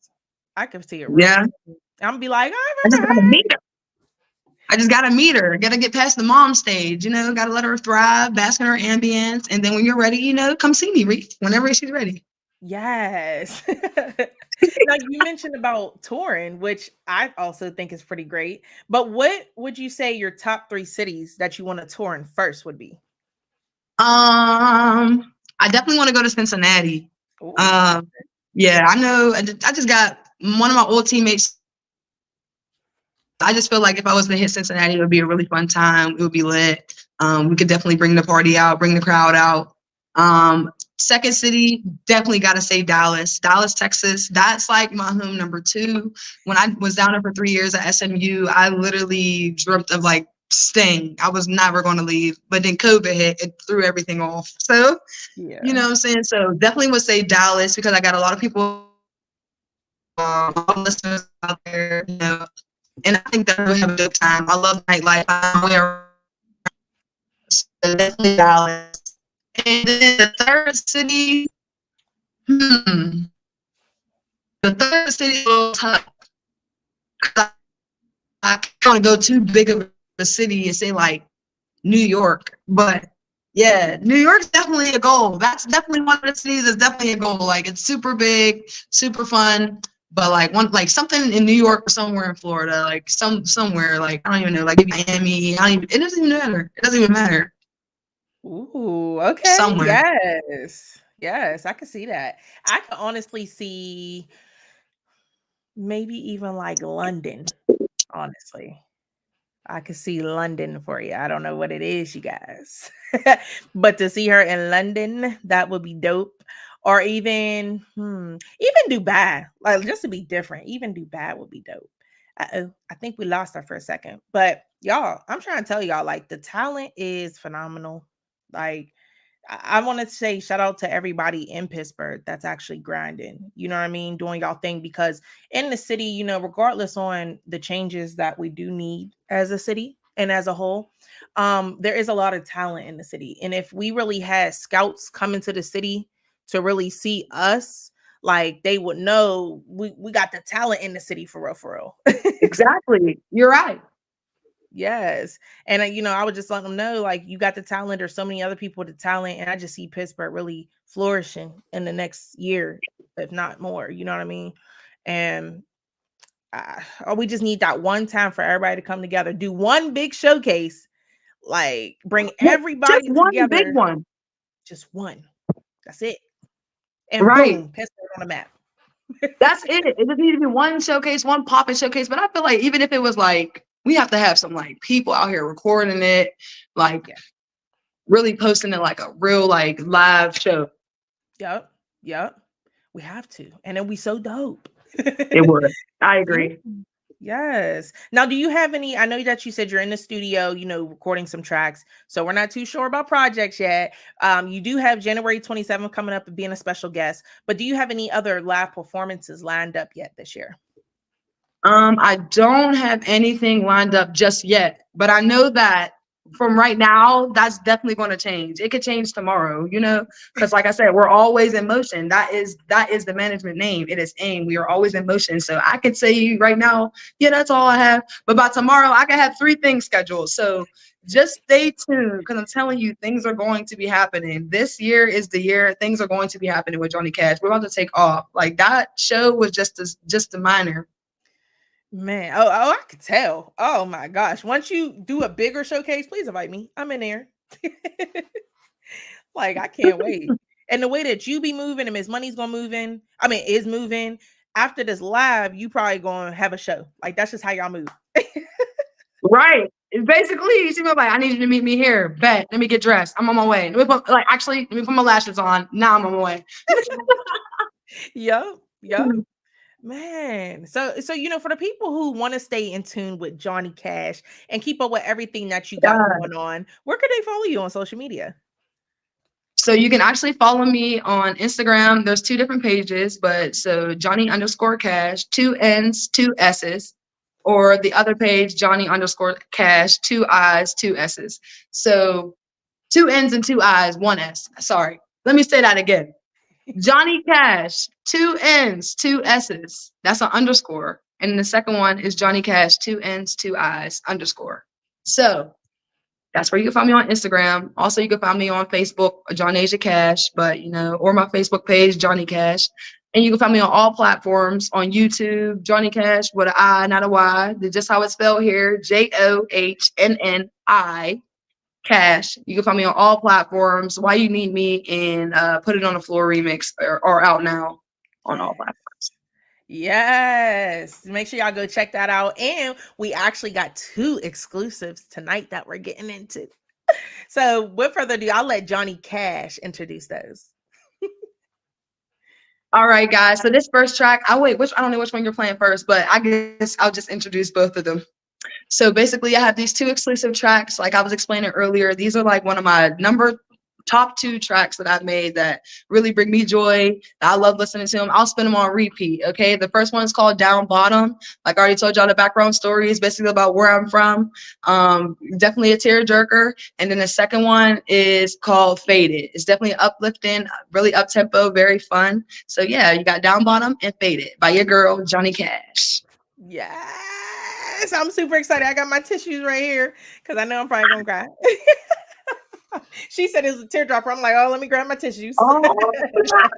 I can see it real Yeah. soon. I'm gonna be like, I just gotta meet her. I just gotta meet her. Gotta get past the mom stage, gotta let her thrive, bask in her ambience. And then when you're ready, come see me, Reef, whenever she's ready. yes. Now you mentioned about touring, which I also think is pretty great. But what would you say your top 3 cities that you want to tour in first would be? I definitely want to go to Cincinnati. Ooh. Yeah, I know. I just got one of my old teammates. I just feel like if I was to hit Cincinnati, it would be a really fun time. It would be lit. We could definitely bring the party out, bring the crowd out. Second city, definitely got to say Dallas, Texas. That's like my home number 2. When I was down there for 3 years at SMU, I literally dreamt of like staying. I was never going to leave, but then COVID hit, it threw everything off. So, Yeah. you know what I'm saying? So definitely would say Dallas, because I got a lot of people, a lot of listeners out there, you know, and I think that we have a good time. I love nightlife. I'm aware, so definitely Dallas. And then the third city, the third city is a little tough. I don't want to go too big of a city and say like New York, but yeah, New York's definitely a goal. That's definitely one of the cities that's definitely a goal. Like it's super big, super fun, but like something in New York or somewhere in Florida, like somewhere like I don't even know, like maybe Miami. It doesn't even matter. It doesn't even matter. Ooh, okay. Somewhere. Yes. Yes, I can see that. I can honestly see maybe even like London, honestly. I could see London for you. I don't know what it is, you guys. But to see her in London, that would be dope. Or even Dubai. Like just to be different. Even Dubai would be dope. Uh-oh. I think we lost her for a second. But y'all, I'm trying to tell y'all, like the talent is phenomenal. Like I want to say shout out to everybody in Pittsburgh that's actually grinding. You know what I mean? Doing y'all thing because in the city, you know, regardless on the changes that we do need as a city and as a whole, there is a lot of talent in the city. And if we really had scouts come into the city to really see us, like they would know we got the talent in the city for real, for real. Exactly. You're right. Yes. And you know, I would just let them know like you got the talent. There's so many other people with the talent. And I just see Pittsburgh really flourishing in the next year, if not more. You know what I mean? And we just need that one time for everybody to come together, do one big showcase, like bring Just everybody one big together. one. Just one. That's it. And Right. boom, Pittsburgh on the map. That's it. It just needs to be one showcase, one pop-in showcase. But I feel like even if it was like we have to have some like people out here recording it, like Yeah. really posting it like a real like live show. Yep. Yep. We have to. And it'll be so dope. It would. I Yeah. agree. Yes. Now, do you have any? I know that you said you're in the studio, you know, recording some tracks. So we're not too sure about projects yet. You do have January 27th coming up and being a special guest. But do you have any other live performances lined up yet this year? I don't have anything lined up just yet, but I know that from right now, that's definitely going to change. It could change tomorrow, you know, because like I said, we're always in motion. That is the management name. It is AIM. We are always in motion. So I could say right now, yeah, that's all I have. But by tomorrow, I could have 3 things scheduled. So just stay tuned because I'm telling you, things are going to be happening. This year is the year things are going to be happening with Johnni Cash. We're about to take off. Like that show was just a minor. Man, I could tell. Oh my gosh. Once you do a bigger showcase, please invite me. I'm in there. Like, I can't wait. And the way that you be moving and Miss Money's gonna move in, I mean, is moving after this live, you probably gonna have a show. Like, that's just how y'all move. Right. It's basically, you see me like, I need you to meet me here. Bet. Let me get dressed. I'm on my way. Let me put my lashes on. Now I'm on my way. Yep. Yep. Man. So you know, for the people who want to stay in tune with Johnni Cash and keep up with everything that you got Yeah. going on, where could they follow you on social media? So you can actually follow me on Instagram. There's 2 different pages, but so Johnny_Cash, 2 N's, 2 S's, or the other page, Johnny_Cash, 2 I's, 2 S's. So 2 N's and 2 I's, 1 S. Sorry. Let me say that again. Johnni Cash, 2 N's, 2 S's. That's an underscore. And the second one is Johnni Cash, 2 N's, 2 I's, underscore. So that's where you can find me on Instagram. Also, you can find me on Facebook, Johnasia Cash, but you know, or my Facebook page, Johnni Cash. And you can find me on all platforms on YouTube, Johnni Cash with an I, not a Y. That's just how it's spelled here, JOHNNI Cash. You can find me on all platforms. Why You Need Me and Put It on the Floor remix are out now on all platforms. Yes. Make sure y'all go check that out. And we actually got 2 exclusives tonight that we're getting into. So, with further ado, I'll let Johnni Cash introduce those. All right, guys. So this first track, I don't know which one you're playing first, but I guess I'll just introduce both of them. So basically I have these 2 exclusive tracks. Like I was explaining earlier, these are like one of my top 2 tracks that I've made that really bring me joy. I love listening to them. I'll spin them on repeat. Okay. The first one is called Down Bottom. Like I already told y'all, the background story is basically about where I'm from. Definitely a tearjerker. And then the second one is called Faded. It's definitely uplifting, really up tempo, very fun. So yeah, you got Down Bottom and Faded by your girl, Johnni Cash. Yes. I'm super excited. I got my tissues right here because I know I'm probably going to cry. She said it was a teardropper. I'm like, oh, let me grab my tissues. Oh. I'm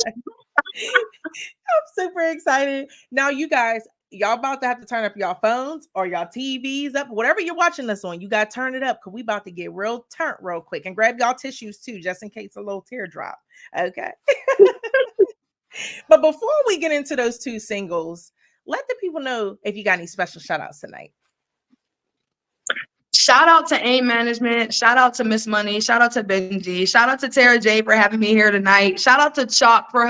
super excited. Now, you guys, y'all about to have to turn up y'all phones or y'all TVs up, whatever you're watching this on. You got to turn it up because we about to get real turnt real quick, and grab y'all tissues too, just in case a little teardrop. Okay. But before we get into those 2 singles, let the people know if you got any special shout outs tonight. Shout out to AIM Management. Shout out to Miss Money. Shout out to Benji. Shout out to Tara J for having me here tonight. Shout out to Chalk for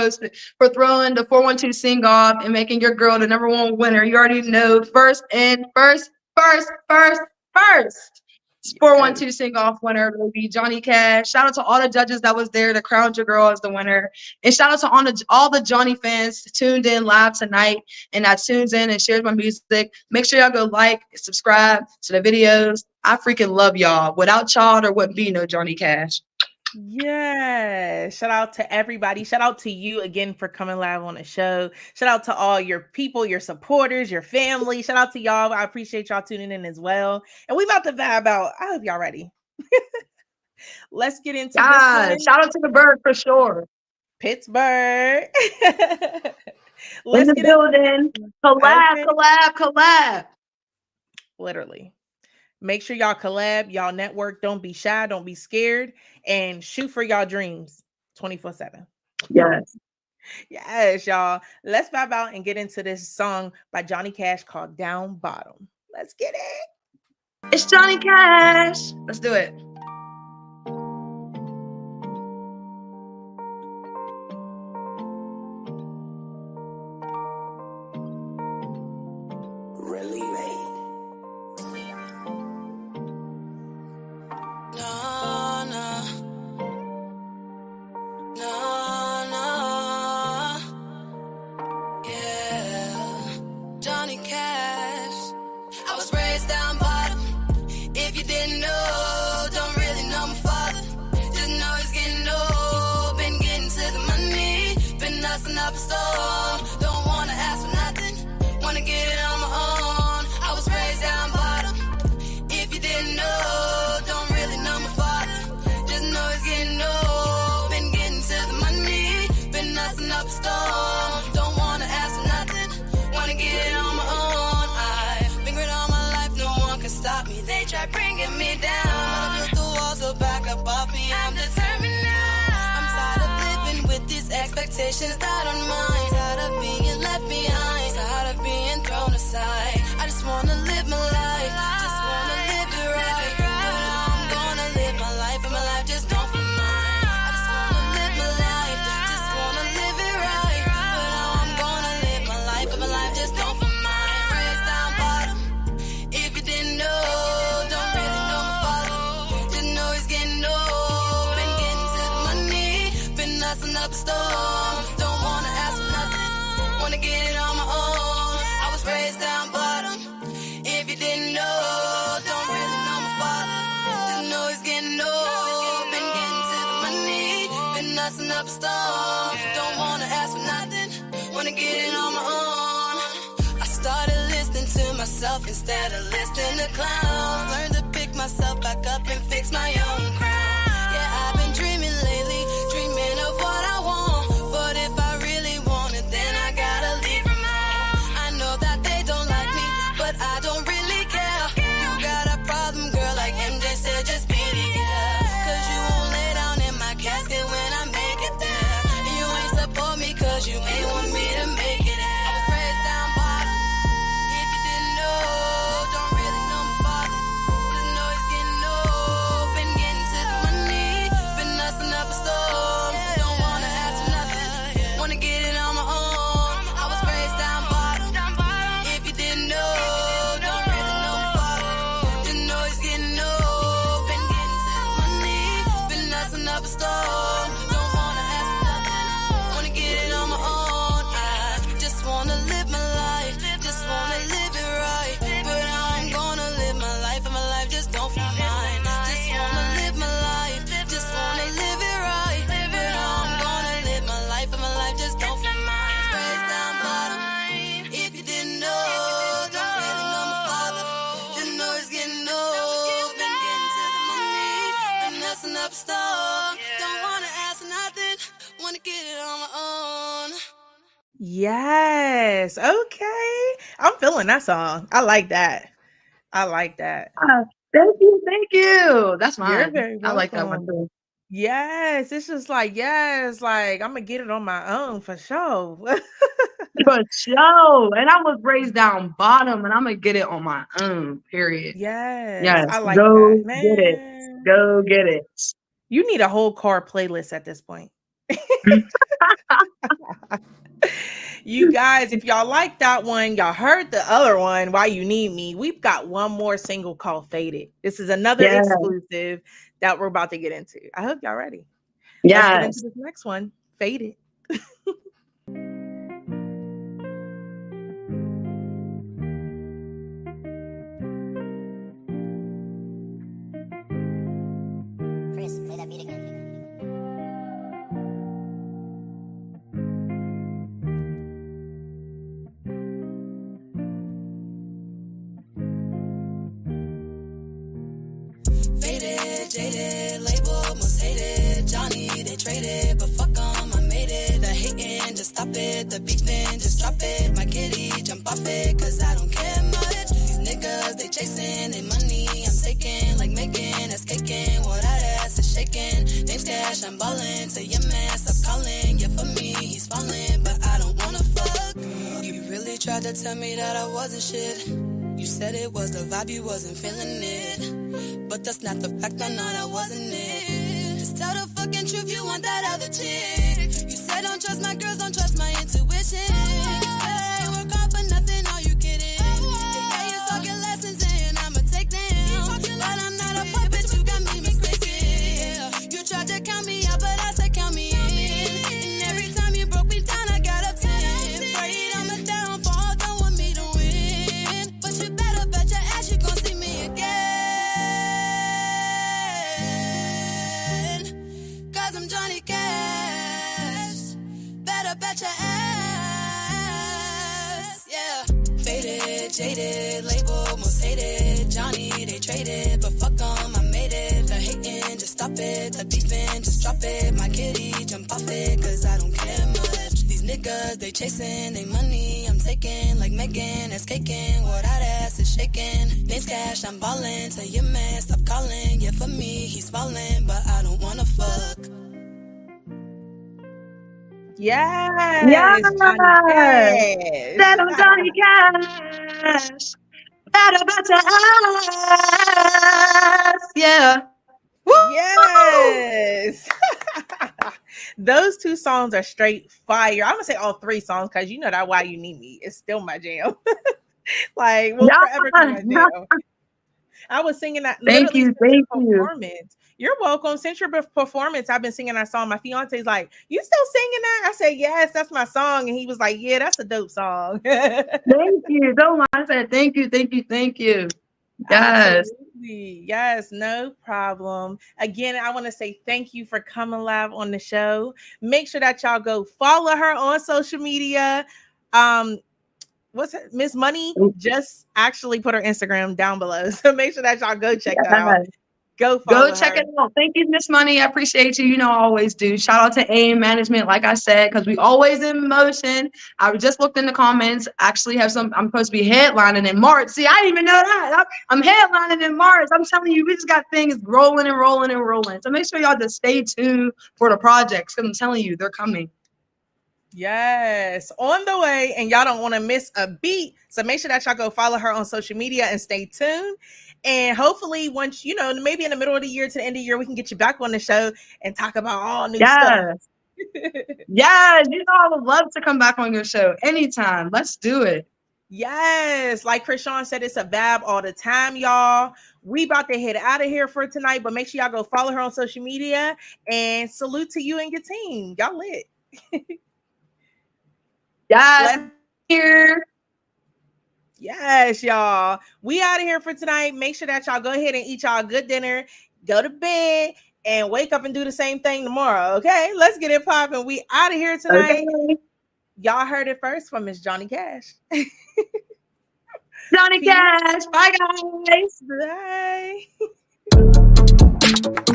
throwing the 412 sing off and making your girl the #1 winner. You already know, first. 412 sing off winner will be Johnni Cash. Shout out to all the judges that was there to crown your girl as the winner. And shout out to all the Johnny fans tuned in live tonight and that tunes in and shares my music. Make sure y'all go like, subscribe to the videos. I freaking love y'all. Without y'all, there wouldn't be no Johnni Cash. Yeah. Shout out to everybody. Shout out to you again for coming live on the show. Shout out to all your people, your supporters, your family. Shout out to y'all. I appreciate y'all tuning in as well. And we about to vibe out. I hope y'all ready. Let's get into this one. Shout out to the bird for sure. Pittsburgh. Let's in the building. Collab. Literally. Make sure y'all collab, y'all network. Don't be shy. Don't be scared. And shoot for y'all dreams 24/7. Yes. Yes, y'all. Let's vibe out and get into this song by Johnni Cash called Down Bottom. Let's get it. It's Johnni Cash. Let's do it. Bringing me down, put the walls are back up off me. I'm determined now. I'm tired of living with these expectations that aren't mine. Tired of being left behind. Tired of being thrown aside. I just wanna live my life. Just wanna live it right. But how I'm gonna live my life, and my life just don't feel mine. I just wanna live my life. Just wanna live it right. But how I'm gonna live my life, and my life just don't feel mine. Raised down bottom. If you didn't know. Up a storm, don't wanna ask for nothing, wanna get it on my own. I was raised down bottom. If you didn't know, don't really know my father. Didn't know he's getting old, been getting to the money, been nussing up a storm. Don't wanna ask for nothing, wanna get it on my own. I started listening to myself instead of listening to clowns. Learned to pick myself back up and fix my own crown. Yeah, I've been dreaming lately, dreaming of what I want. But if I really want it, then I gotta leave from home. I know that they don't like me, but I don't really care. You got a problem, girl, like MJ said, just beat it, yeah. Cause you won't lay down in my casket when I make it there. And you ain't support me cause you ain't want me to make it there. I was raised down bottom. If you didn't know, don't really know my father. Just Yes. Okay. I'm feeling that song. I like that. I like that. Thank you, thank you. That's You're mine. very I like that one welcome. too. Yes. It's just like, yes, like I'm gonna get it on my own for sure. For sure. And I was raised down bottom, and I'm gonna get it on my own. Period. Yes. I Yes, like go that. get it. Man. Go get it. You need a whole car playlist at this point. You guys, if y'all like that one, y'all heard the other one, Why You Need Me. We've got one more single called Faded. This is another Yeah. exclusive that we're about to get into. I hope y'all ready. Let's get into Yes. this next one. Faded. Chris, play that beat again. Faded, jaded, label, most hated. Johnny, they traded, but fuck 'em, I made it. The hating, just stop it. The beefing, just drop it. My kitty, jump off it, cause I don't care much. These niggas, they chasing, they money, I'm taking. Like Megan, that's caking, well that ass is shaking. Name's Cash, I'm ballin', to your man, stop calling. Yeah, for me, he's falling, but I don't wanna fuck. You really tried to tell me that I wasn't shit. You said it was the vibe, you wasn't feeling it. But that's not the fact, I know that wasn't it. Just tell the fucking truth, you want that other chick. You said don't trust my girls, don't trust my intuition. You said I ain't work hard for nothing, are you kidding? Yeah, you're talking lessons and I'ma take them. But I'm not a puppet, you got me mistaken. You tried to count me out, but I said count me in. And every time you broke me down, I got up 10. Prayed I'm a downfall, don't want me to win. But you better bet your ass you gon' see me again. Cause I'm Johnni Cash. Better bet your ass. Yeah. Faded, jaded, label, most hated. Johnny, they traded, but fuck 'em, I made it. The hating, just stop it. The beefing, just drop it. My kitty, jump off it, cause I don't care much. These niggas, they chasing, they money, I'm taking. Like Megan, that's caking, well that ass is shaking. Name's Cash, I'm ballin', to your man, stop calling. Yeah, for me, he's falling, but I don't wanna fuck. Yes. Johnni Cash. That I'm Johnni Cash. That about to ass. Yeah. Woo! Yes. Those two songs are straight fire. I'm gonna say all three songs because you know that Why You Need Me is still my jam. Like, will forever be my jam. I was singing that Thank you, since your thank you. performance. You're welcome. Since your performance, I've been singing that song. My fiance's like, "You still singing that?" I said, "Yes, that's my song." And he was like, "Yeah, that's a dope song." Thank you. Don't mind. I said thank you, thank you, thank you. Yes. Absolutely. Yes, no problem. Again, I want to say thank you for coming live on the show. Make sure that y'all go follow her on social media. What's her, Miss Money just actually put her Instagram down below. So make sure that y'all go check that out. Go follow Go check her. it out. Thank you, Miss Money. I appreciate you. You know, I always do. Shout out to AIM Management, like I said, because we always in motion. I just looked in the comments. Actually, have some. I'm supposed to be headlining in March. See, I didn't even know that. I'm headlining in March. I'm telling you, we just got things rolling and rolling and rolling. So make sure y'all just stay tuned for the projects, because I'm telling you, they're coming. Yes, on the way, and y'all don't want to miss a beat. So make sure that y'all go follow her on social media and stay tuned. And hopefully, once maybe in the middle of the year to the end of the year, we can get you back on the show and talk about all new stuff. Yes, I would love to come back on your show anytime. Let's do it. Yes, like Krishan said, it's a vibe all the time, y'all. We about to head out of here for tonight, but make sure y'all go follow her on social media and salute to you and your team. Y'all lit. Yes, here. Yes, y'all. We out of here for tonight. Make sure that y'all go ahead and eat y'all a good dinner, go to bed, and wake up and do the same thing tomorrow. Okay, let's get it popping. We out of here tonight. Okay. Y'all heard it first from Miss Johnni Cash. Johnni Cash. Bye, guys. Bye.